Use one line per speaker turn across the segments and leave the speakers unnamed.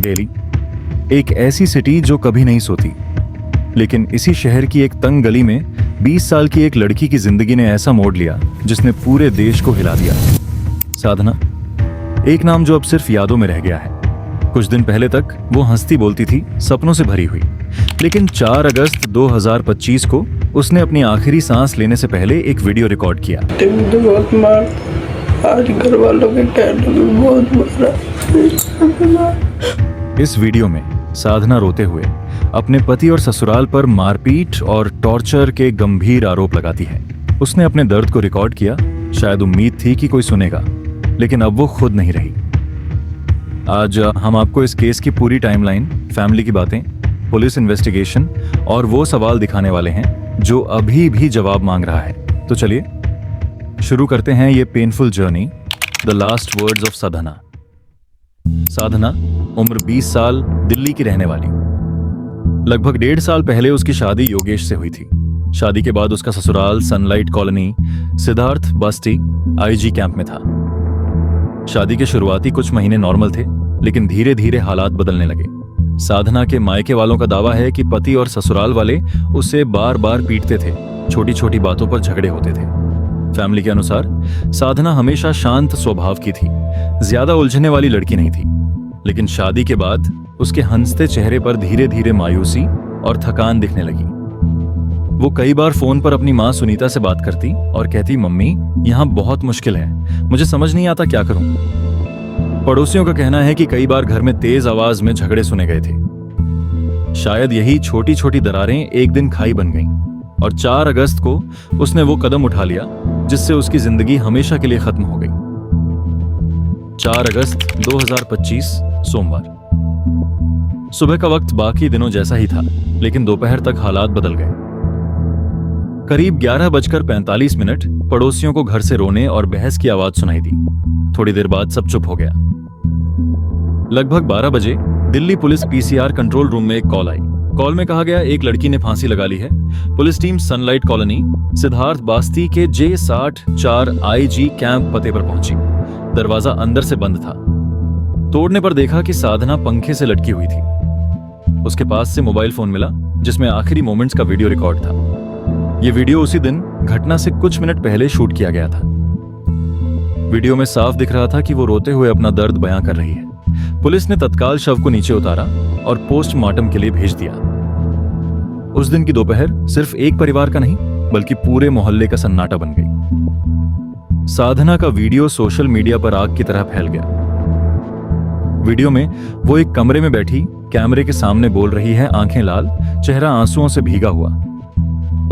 दिल्ली, एक ऐसी सिटी जो कभी नहीं सोती। लेकिन इसी शहर की एक तंग गली में 20 साल की एक लड़की की जिंदगी ने ऐसा मोड़ लिया जिसने पूरे देश को हिला दिया। साधना, एक नाम जो अब सिर्फ यादों में रह गया है। कुछ दिन पहले तक वो हंसती बोलती थी, सपनों से भरी हुई। लेकिन 4 अगस्त 2025 को उसने अपनी आखिरी सांस लेने से पहले एक वीडियो रिकॉर्ड किया।
आज घर वालों के कहने में बहुत मारा।
इस वीडियो में साधना रोते हुए अपने पति और ससुराल पर मारपीट और टॉर्चर के गंभीर आरोप लगाती है। उसने अपने दर्द को रिकॉर्ड किया, शायद उम्मीद थी कि कोई सुनेगा, लेकिन अब वो खुद नहीं रही। आज हम आपको इस केस की पूरी टाइमलाइन, फैमिली की बातें, पुलिस इन्वेस्टिगेशन और वो सवाल दिखाने वाले हैं जो अभी भी जवाब मांग रहा है। तो चलिए शुरू करते हैं ये painful journey, the last words of Sadhana. Sadhana, उम्र 20 साल, दिल्ली की रहने वाली। लगभग 1.5 साल पहले उसकी शादी योगेश से हुई थी। शादी के बाद उसका ससुराल सनलाइट कॉलोनी, सिद्धार्थ बस्ती, आईजी कैंप में था। शादी के शुरुआती कुछ महीने नॉर्मल थे, लेकिन धीरे धीरे हालात बदलने लगे। साधना के मायके वालों का दावा है कि पति और ससुराल वाले उसे बार बार पीटते थे, छोटी छोटी बातों पर झगड़े होते थे। फैमिली के अनुसार साधना हमेशा शांत स्वभाव की थी, ज्यादा उलझने वाली लड़की नहीं थी। लेकिन शादी के बाद उसके हंसते चेहरे पर धीरे धीरे मायूसी और थकान दिखने लगी। वो कई बार फोन पर अपनी माँ सुनीता से बात करती और कहती, मम्मी यहाँ बहुत मुश्किल है, मुझे समझ नहीं आता क्या करूं। पड़ोसियों का कहना है कि कई बार घर में तेज आवाज में झगड़े सुने गए थे। शायद यही छोटी छोटी दरारें एक दिन खाई बन गईं और 4 अगस्त को उसने वो कदम उठा लिया जिससे उसकी जिंदगी हमेशा के लिए खत्म हो गई। 4 अगस्त 2025 सोमवार। सुबह का वक्त बाकी दिनों जैसा ही था, लेकिन दोपहर तक हालात बदल गए। करीब 11:45 पड़ोसियों को घर से रोने और बहस की आवाज सुनाई दी। थोड़ी देर बाद सब चुप हो गया। लगभग 12 बजे Delhi police PCR control room में एक कॉल आई। कॉल में कहा गया, एक लड़की ने फांसी लगा ली है। Police team sunlight colony, Siddharth Basti के J64 आईजी कैंप पते पर पहुंची। दरवाजा अंदर से बंद था। तोड़ने पर देखा कि साधना पंखे से लटकी हुई थी। उसके पास से मोबाइल फोन मिला जिसमें आखिरी मोमेंट्स का वीडियो रिकॉर्ड था। यह वीडियो उसी दिन घटना से कुछ मिनट पहले शूट किया गया था। वीडियो में साफ दिख रहा था कि वो रोते हुए अपना दर्द बयां कर रही है। पुलिस ने तत्काल शव को नीचे उतारा और पोस्टमार्टम के लिए भेज दिया। उस दिन की दोपहर सिर्फ एक परिवार का नहीं, बल्कि पूरे मोहल्ले का सन्नाटा बन गई। साधना का वीडियो सोशल मीडिया पर आग की तरह फैल गया। वीडियो में वो एक कमरे में बैठी कैमरे के सामने बोल रही है, आंखें लाल, चेहरा आंसुओं से भीगा हुआ।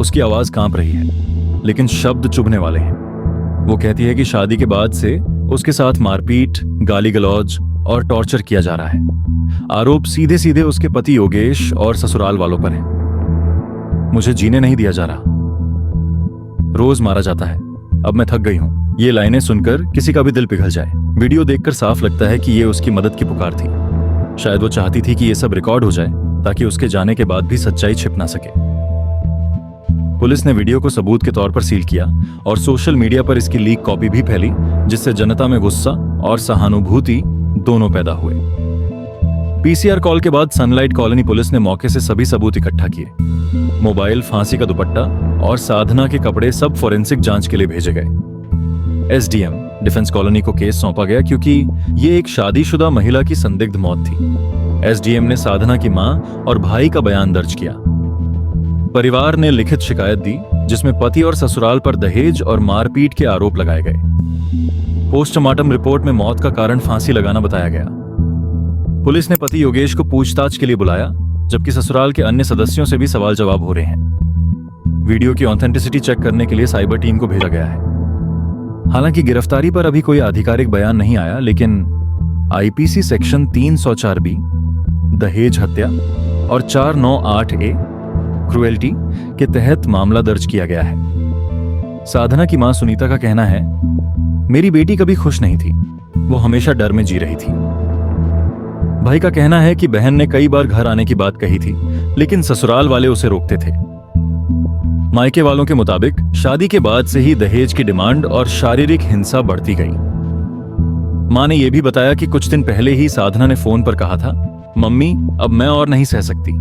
उसकी आवाज कांप रही है, लेकिन शब्द चुभने वाले हैं। वो कहती है कि शादी के बाद से उसके साथ मारपीट, गाली गलौज और टॉर्चर किया जा रहा है। आरोप सीधे सीधे उसके पति योगेश और ससुराल वालों पर है। मुझे जीने नहीं दिया जा रहा, रोज मारा जाता है, अब मैं थक गई हूं। ये लाइनें सुनकर किसी का भी दिल पिघल जाए। वीडियो देखकर साफ लगता है कि ये उसकी मदद की पुकार थी। शायद वो चाहती थी कि ये सब रिकॉर्ड हो जाए ताकि उसके जाने के बाद भी सच्चाई छिप ना सके। पुलिस ने वीडियो को सबूत के तौर पर सील किया और सोशल मीडिया पर इसकी लीक कॉपी भी फैली, जिससे जनता में गुस्सा और सहानुभूति दोनों पैदा हुए। पीसीआर कॉल के बाद सनलाइट कॉलोनी पुलिस ने मौके से सभी सबूत इकट्ठा किए। मोबाइल, फांसी का दुपट्टा और साधना के कपड़े सब फोरेंसिक जांच के लिए भेजे गए। एसडीएम डिफेंस कॉलोनी को केस सौंपा गया क्योंकि ये एक शादीशुदा महिला की संदिग्ध मौत थी। एसडीएम ने साधना की मां और भाई का बयान दर्ज किया। परिवार ने लिखित शिकायत दी जिसमें पति और ससुराल पर दहेज और मारपीट के आरोप लगाए गए। पोस्टमार्टम रिपोर्ट में मौत का कारण फांसी लगाना बताया गया। पुलिस ने पति योगेश को पूछताछ के लिए बुलाया, जबकि ससुराल के अन्य सदस्यों से भी सवाल जवाब हो रहे हैं। वीडियो की ऑथेंटिसिटी चेक करने के लिए साइबर टीम को भेजा गया है। हालांकि गिरफ्तारी पर अभी कोई आधिकारिक बयान नहीं आया, लेकिन आईपीसी सेक्शन 304B दहेज हत्या और 498A क्रुएल्टी के तहत मामला दर्ज किया गया है। साधना की मां सुनीता का कहना है, मेरी बेटी कभी खुश नहीं थी, वो हमेशा डर में जी रही थी। भाई का कहना है कि बहन ने कई बार घर आने की बात कही थी, लेकिन ससुराल वाले उसे रोकते थे। मायके वालों के मुताबिक शादी के बाद से ही दहेज की डिमांड और शारीरिक हिंसा बढ़ती गई। मां ने यह भी बताया कि कुछ दिन पहले ही साधना ने फोन पर कहा था मम्मी, अब मैं और नहीं सह सकती।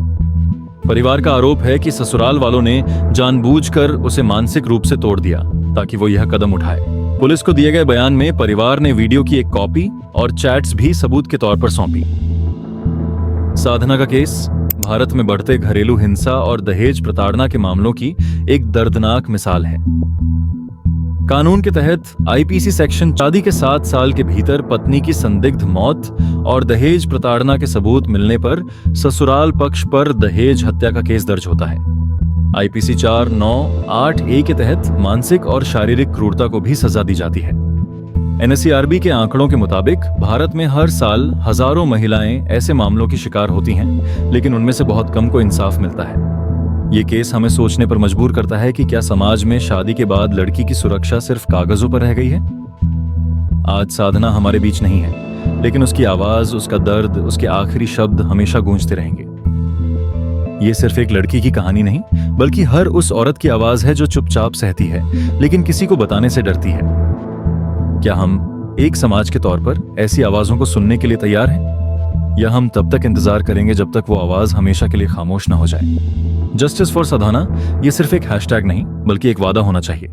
परिवार का आरोप है कि ससुराल वालों ने जानबूझकर उसे मानसिक रूप से तोड़ दिया ताकि वो यह कदम उठाए। पुलिस को दिए गए बयान में परिवार ने वीडियो की एक कॉपी और चैट्स भी सबूत के तौर पर सौंपी। साधना का केस भारत में बढ़ते घरेलू हिंसा और दहेज प्रताड़ना के मामलों की एक दर्दनाक मिसाल है। कानून के तहत आईपीसी सेक्शन शादी के 7 साल के भीतर पत्नी की संदिग्ध मौत और दहेज प्रताड़ना के सबूत मिलने पर ससुराल पक्ष पर दहेज हत्या का केस दर्ज होता है। आईपीसी 498A के तहत मानसिक और शारीरिक क्रूरता को भी सजा दी जाती है। एनएसईआरबी के आंकड़ों के मुताबिक भारत में हर साल हजारों महिलाएं ऐसे मामलों की शिकार होती हैं, लेकिन उनमें से बहुत कम को इंसाफ मिलता है। ये केस हमें सोचने पर मजबूर करता है कि क्या समाज में शादी के बाद लड़की की सुरक्षा सिर्फ कागजों पर रह गई है। आज साधना हमारे बीच नहीं है, लेकिन उसकी आवाज, उसका दर्द, उसके आखिरी शब्द हमेशा गूंजते रहेंगे। ये सिर्फ एक लड़की की कहानी नहीं, बल्कि हर उस औरत की आवाज है जो चुपचाप सहती है, लेकिन किसी को बताने से डरती है। क्या हम एक समाज के तौर पर ऐसी आवाजों को सुनने के लिए तैयार हैं? या हम तब तक इंतजार करेंगे जब तक वो आवाज हमेशा के लिए खामोश ना हो जाए? जस्टिस फॉर साधना ये सिर्फ एक हैशटैग नहीं, बल्कि एक वादा होना चाहिए।